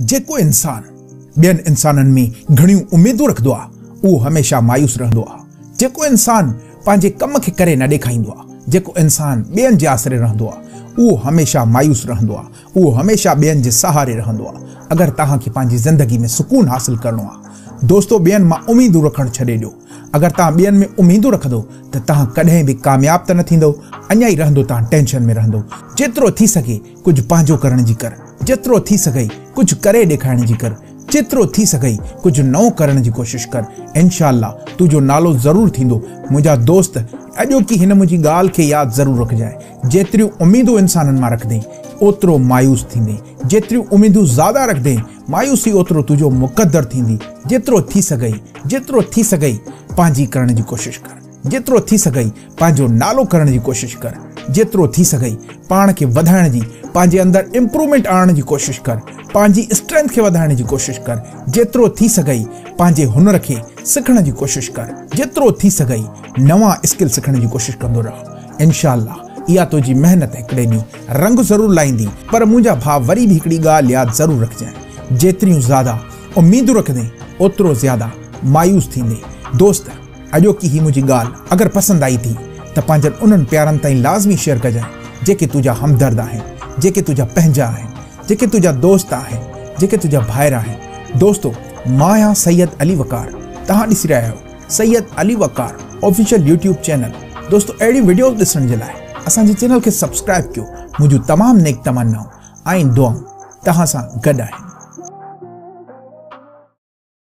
जेको इंसान ॿियनि इंसाननि में घणियूं उम्मीदूं रखंदो आहे उहो हमेशा मायूस रहंदो आहे। जेको इंसान पंहिंजे कम खे करे न ॾेखारींदो आहे, जेको इंसान ॿियनि जे आसरे रहंदो आहे उहो हमेशा मायूस रहंदो आहे, उहो हमेशा ॿियनि जे सहारे रहंदो आहे। अगरि तव्हांखे पंहिंजी ज़िंदगी में सुकून हासिल करणो आहे दोस्तो, ॿियनि मां उम्मीदूं रखणु छॾे ॾियो। अगरि तव्हां ॿियनि में उम्मीदूं रखंदो त तव्हां कॾहिं बि कामयाब त न थींदो, अञा ई रहंदो तव्हां टेंशन में रहंदो। जेतिरो थी सघे कुझु पंहिंजो करण जी कर, जेतिरो थी सघे कुझु करे ॾेखारण जी कर, जेतिरो थी सघे कुझु नओं करण जी कोशिशि कर। इंशाअल्लाह तुंहिंजो नालो ज़रूरु थींदो। मुंहिंजा दोस्त, अॼोकी हिन मुंहिंजी ॻाल्हि खे यादि ज़रूरु रखजांइ, जेतिरियूं उम्मीदूं इंसाननि मां रखंदे ओतिरो मायूस थींदे, जेतिरियूं उम्मीदूं ज़्यादा रखंदे मायूसी ओतिरो तुंहिंजो मुक़दर थींदी। जेतिरो थी सघे पंहिंजी करण जी कोशिशि कर, जेतिरो थी सघे पंहिंजो नालो करण जी कोशिशि कर, जेतिरो थी सघे पाण खे वधाइण जी, पंहिंजे अंदरि इम्प्रूवमेंट आणण जी कोशिशि कर, पंहिंजी स्ट्रेंथ खे वधाइण जी कोशिशि कर, जेतिरो थी सघे पंहिंजे हुनर खे सिखण जी कोशिशि कर, जेतिरो थी सघे नवां स्किल सिखण जी कोशिशि कंदो रह। इंशाअल्लाह इहा तुंहिंजी महिनत हिकिड़े ॾींहुं रंग ज़रूरु लाहींदी। पर मुंहिंजा भाउ, वरी बि हिकिड़ी ॻाल्हि यादि ज़रूरु रखजांइ, जेतिरियूं ज़्यादा उम्मीदूं रखंदे ओतिरो ज़्यादा मायूस थींदे। दोस्त, अॼोकी ही मुंहिंजी ॻाल्हि अगरि पसंदि आई थी त पंहिंजनि उन्हनि प्यारनि ताईं लाज़मी शेयर कजांइ जेके तुंहिंजा हमदर्द आहिनि, जेके तुंहिंजा पंहिंजा आहिनि, जेके तुंहिंजा दोस्त आहिनि, जेके तुंहिंजा भाइर आहिनि। दोस्तो, मां आहियां सैयद अली वकार, तव्हां ॾिसी रहिया आहियो सैयद अली वकार ऑफिशियल यूट्यूब चैनल। दोस्तो, अहिड़ी वीडियोस ॾिसण जे लाइ असांजे चैनल खे सब्सक्राइब कयो। मुंहिंजूं तमामु नेक तमन्नाऊं ऐं दुआऊं तव्हां सां गॾु आहिनि।